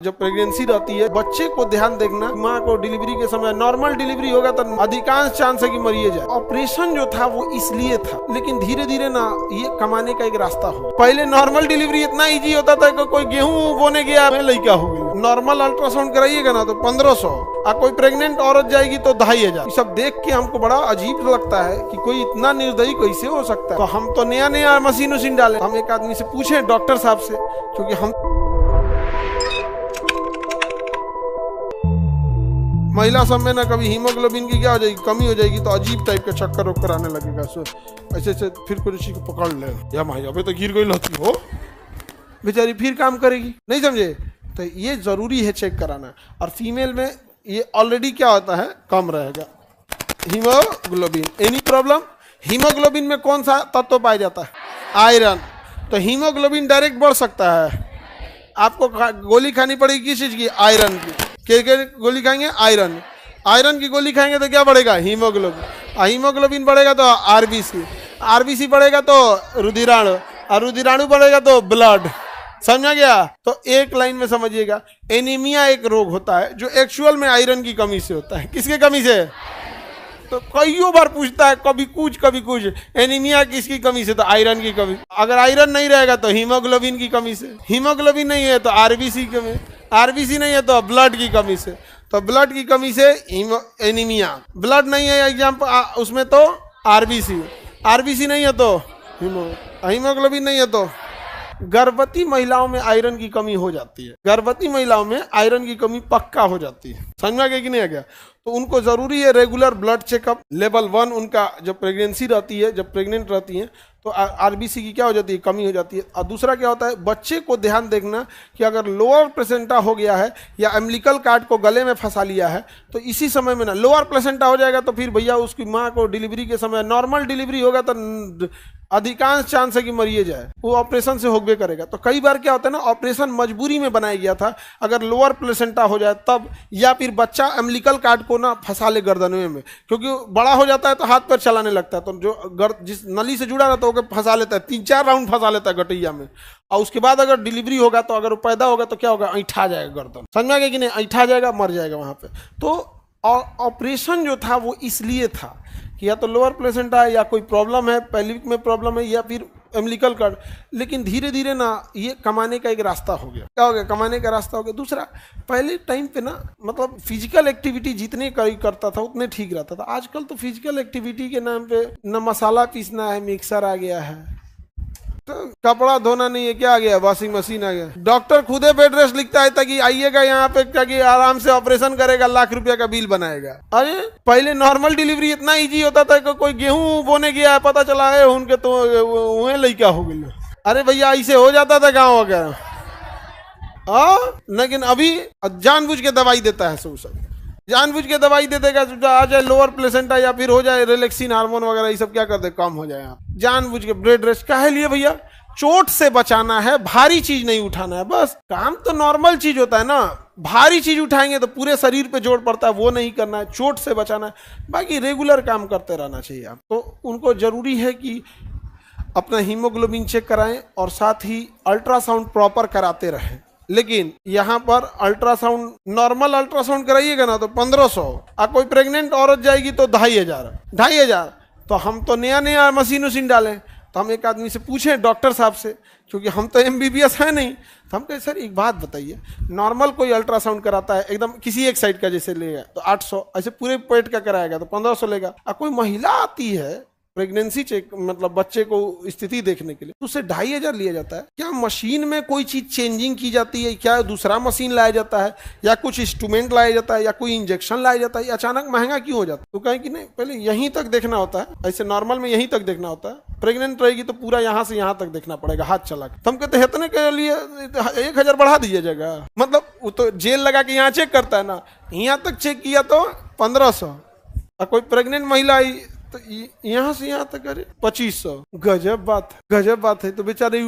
जब प्रेगनेंसी रहती है बच्चे को ध्यान देखना, माँ को डिलीवरी के समय नॉर्मल डिलीवरी होगा तो अधिकांश चांस है कि मरिए जाए। ऑपरेशन जो था वो इसलिए था, लेकिन धीरे धीरे ना ये कमाने का एक रास्ता हो। पहले नॉर्मल डिलीवरी इतना इजी होता था कि कोई गेहूं बोने गया लड़का हो गया, नॉर्मल अल्ट्रासाउंड कराइएगा ना तो 1500, और कोई प्रेग्नेंट औरत जाएगी तो 2500। सब देख के हमको बड़ा अजीब लगता है कि कोई इतना निर्दयी कैसे हो सकता है। तो हम तो नया नया मशीन उशीन डाले। हम एक आदमी से पूछे, डॉक्टर साहब से, क्योंकि हम महिला सब में ना कभी हीमोग्लोबिन की क्या हो जाएगी, कमी हो जाएगी तो अजीब टाइप का चक्कर वक्कर आने लगेगा। सो ऐसे ऐसे फिर कोई किसी को पकड़ ले, या माँ अबे तो गिर गई लती हो बेचारी, फिर काम करेगी नहीं, समझे? तो ये जरूरी है चेक कराना। और फीमेल में ये ऑलरेडी क्या होता है, कम रहेगा हीमोग्लोबिन। Any problem? हीमोग्लोबिन में कौन सा तत्व पाया जाता है? आयरन। तो हीमोग्लोबिन डायरेक्ट बढ़ सकता है। आपको गोली खानी पड़ेगी किस चीज की? आयरन की। क्या गोली खाएंगे? आयरन। आयरन की गोली खाएंगे तो क्या बढ़ेगा? हीमोग्लोबिन। हीमोग्लोबिन बढ़ेगा तो आरबीसी, आरबीसी बढ़ेगा तो रुधिराणु, और रुधिराणु बढ़ेगा तो ब्लड। समझा गया? तो एक लाइन में समझिएगा, एनीमिया एक रोग होता है जो एक्चुअल में आयरन की कमी से होता है। किसके कमी से? तो कईयों बार पूछता है, कभी कुछ एनीमिया किसकी कमी से? तो आयरन की कमी। अगर आयरन नहीं रहेगा तो हीमोग्लोबिन की कमी से, हीमोग्लोबिन नहीं है तो आरबीसी की कमी, आरबीसी नहीं है तो ब्लड की कमी से, तो ब्लड की कमी से एनीमिया। ब्लड नहीं है एग्जाम्पल उसमें तो आरबीसी, आरबीसी नहीं है तो हीमोग्लोबिन नहीं है तो गर्भवती महिलाओं में आयरन की कमी हो जाती है। गर्भवती महिलाओं में आयरन की कमी पक्का हो जाती है। समझ में गया कि नहीं आ गया? तो उनको जरूरी है रेगुलर ब्लड चेकअप। लेवल 1 उनका जब प्रेगनेंसी रहती है, जब प्रेग्नेंट रहती है तो आरबीसी की क्या हो जाती है? कमी हो जाती है। और दूसरा क्या होता है, बच्चे को ध्यान देखना कि अगर लोअर प्लेसेंटा हो गया है या अम्बिलिकल कार्ड को गले में फंसा लिया है तो इसी समय में ना लोअर प्लेसेंटा हो जाएगा तो फिर भैया उसकी माँ को डिलीवरी के समय नॉर्मल डिलीवरी होगा तो अधिकांश चांस है कि मरिए जाए, वो ऑपरेशन से होबे करेगा। तो कई बार क्या होता है ना, ऑपरेशन मजबूरी में बनाया गया था, अगर लोअर प्लेसेंटा हो जाए तब, या फिर बच्चा अम्बिलिकल कार्ड को ना फंसा ले गर्दनवे में, क्योंकि बड़ा हो जाता है तो हाथ पैर चलाने लगता है, तो जो जिस नली से जुड़ा रहता है वो फंसा लेता है, 3-4 राउंड फंसा लेता है गटैया में। और उसके बाद अगर डिलीवरी होगा तो अगर वो पैदा होगा तो क्या होगा? ऐठा जाएगा गर्दन। समझ में आ गया कि नहीं? ऐठा जाएगा, मर जाएगा वहां पे। तो ऑपरेशन जो था वो इसलिए था कि या तो लोअर प्लेसेंटा है, या कोई प्रॉब्लम है, पेल्विक में प्रॉब्लम है, या फिर अम्बिलिकल कार्ड। लेकिन धीरे धीरे ना ये कमाने का एक रास्ता हो गया। क्या हो गया? कमाने का रास्ता हो गया। दूसरा, पहले टाइम पे ना मतलब फिजिकल एक्टिविटी जितने करता था उतने ठीक रहता था। आजकल तो फिजिकल एक्टिविटी के नाम पे न मसाला पीसना है, मिक्सर आ गया है, तो कपड़ा धोना नहीं है, क्या आ गया? वॉशिंग मशीन आ गया। डॉक्टर खुदे बेड रेस्ट लिखता है ताकि आइएगा यहाँ पे, ताकि आराम से ऑपरेशन करेगा, लाख रुपया का बिल बनाएगा। अरे पहले नॉर्मल डिलीवरी इतना इजी होता था कि कोई गेहूं बोने गया है, पता चला है उनके तो वह लड़का हो गया। अरे भैया ऐसे हो जाता था गाँव वगैरह। लेकिन अभी जानबूझ के दवाई देता है, सब जानबूझ के दवाई दे देगा, आ जाए लोअर प्लेसेंटा या फिर हो जाए रिलैक्सिन हार्मोन वगैरह, ये सब क्या कर दे, कम हो जाए। जानबूझ के ब्रेड रेस्ट काहे लिए भैया? चोट से बचाना है, भारी चीज नहीं उठाना है। बस काम तो नॉर्मल चीज होता है ना, भारी चीज उठाएंगे तो पूरे शरीर पे जोर पड़ता है, वो नहीं करना है। चोट से बचाना है, बाकी रेगुलर काम करते रहना चाहिए आप। तो उनको जरूरी है कि अपना हीमोग्लोबिन चेक कराएं और साथ ही अल्ट्रासाउंड प्रॉपर कराते रहें। लेकिन यहाँ पर अल्ट्रासाउंड, नॉर्मल अल्ट्रासाउंड कराइएगा ना तो 1500, और कोई प्रेग्नेंट औरत जाएगी तो 2500। तो हम तो नया नया मशीन उशीन डाले। तो हम एक आदमी से पूछे, डॉक्टर साहब से, क्योंकि हम तो MBBS है नहीं, तो हम कहे सर एक बात बताइए, नॉर्मल कोई अल्ट्रासाउंड कराता है एकदम किसी एक साइड का जैसे लेगा तो 800, ऐसे पूरे पेट का कराएगा तो 1500 लेगा। और कोई महिला आती है प्रेगनेंसी चेक, मतलब बच्चे को स्थिति देखने के लिए, तो उससे 2500 लिया जाता है। क्या मशीन में कोई चीज चेंजिंग की जाती है? क्या दूसरा मशीन लाया जाता है, या कुछ इंस्ट्रूमेंट लाया जाता है, या कोई इंजेक्शन लाया जाता है, या अचानक महंगा क्यों हो जाता है? तो कहें कि नहीं, पहले यहीं तक देखना होता है, ऐसे नॉर्मल में यहीं तक देखना होता है। प्रेग्नेंट रहेगी तो पूरा यहाँ से यहाँ तक देखना पड़ेगा हाथ चला के। तो हम कहते हैं इतने के लिए 1000 बढ़ा दिया जाएगा, मतलब वो तो जेल लगा के यहाँ चेक करता है ना, यहाँ तक चेक किया तो 1500, और कोई प्रेग्नेंट महिला आई तो यहाँ से यहाँ तक अरे 2500। गजब बात है। तो बेचारी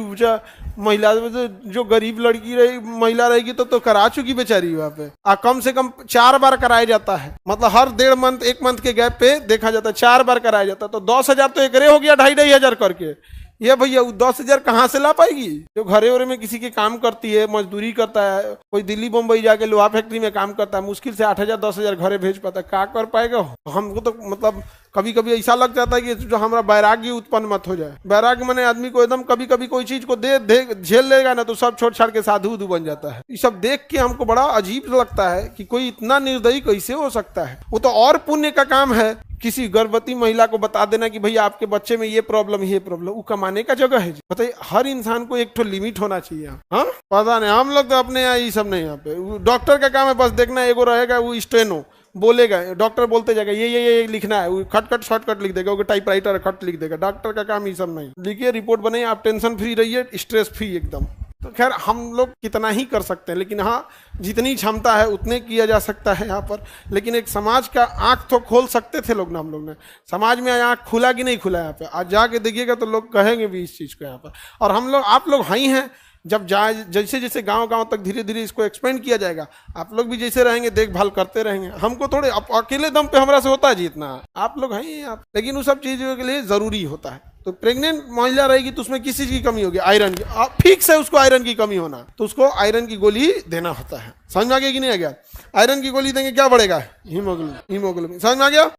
महिला जो गरीब लड़की रही, महिला रहेगी तो करा चुकी बेचारी वहाँ पे। कम से कम 4 बार कराया जाता है, मतलब हर 1.5 मंथ 1 मंथ के गैप पे देखा जाता है, 4 बार कराया जाता है। तो 10,000 तो एकरे हो गया, 2,500 करके। ये भैया वो 10,000 कहाँ से ला पाएगी? जो घरे वरे में किसी के काम करती है, मजदूरी करता है, कोई दिल्ली बम्बई जाके लोहा फैक्ट्री में काम करता है, मुश्किल से 8,000 10,000 घरे भेज पाता है, क्या कर पाएगा? हमको तो मतलब कभी कभी ऐसा लग जाता है कि जो हमारा वैराग्य उत्पन्न मत हो जाए। वैराग्य माने आदमी को एकदम कभी कभी कोई चीज को दे झेल लेगा ना तो सब छोड़ छाड़ के साधु उधु बन जाता है। ये सब देख के हमको बड़ा अजीब लगता है कि कोई इतना निर्दयी कैसे हो सकता है। वो तो और पुण्य का काम है किसी गर्भवती महिला को बता देना कि भैया आपके बच्चे में ये प्रॉब्लम वो कमाने का जगह है। बताइए, हर इंसान को एक तो लिमिट होना चाहिए। हाँ, पता नहीं, हम लोग तो अपने यहाँ ये सब नहीं। यहाँ पे डॉक्टर का काम है बस देखना, एगो रहेगा वो स्टेनो बोलेगा, डॉक्टर बोलते जाएगा ये लिखना है, वो खट खट शॉर्टकट लिख देगा, वो टाइपराइटर खट लिख देगा। डॉक्टर का काम ये सब नहीं। लिखिए, रिपोर्ट बनाइए, आप टेंशन फ्री रहिए, स्ट्रेस फ्री एकदम। तो खैर हम लोग कितना ही कर सकते हैं, लेकिन हाँ, जितनी क्षमता है उतने किया जा सकता है यहाँ पर। लेकिन एक समाज का आंख तो खोल सकते थे लोग ना, हम लोग ने। समाज में आंख खुला कि नहीं खुला यहाँ पे? आज जाके देखिएगा तो लोग कहेंगे भी इस चीज़ को यहाँ पर। और हम लोग, आप लोग ही हैं, जब जैसे जैसे गांव तक धीरे धीरे इसको एक्सपेंड किया जाएगा, आप लोग भी जैसे रहेंगे देखभाल करते रहेंगे। हमको थोड़े अकेले दम पे हमरा से होता है जितना, आप लोग हैं आप। लेकिन उस सब चीज़ों के लिए ज़रूरी होता है। तो प्रेग्नेंट महिला रहेगी तो उसमें किसी चीज की कमी होगी, आयरन की, फिक्स है उसको आयरन की कमी होना, तो उसको आयरन की गोली देना होता है। समझ में आ गया कि नहीं आ गया? आयरन की गोली देंगे क्या बढ़ेगा? हीमोग्लोबिन। समझ में आ गया?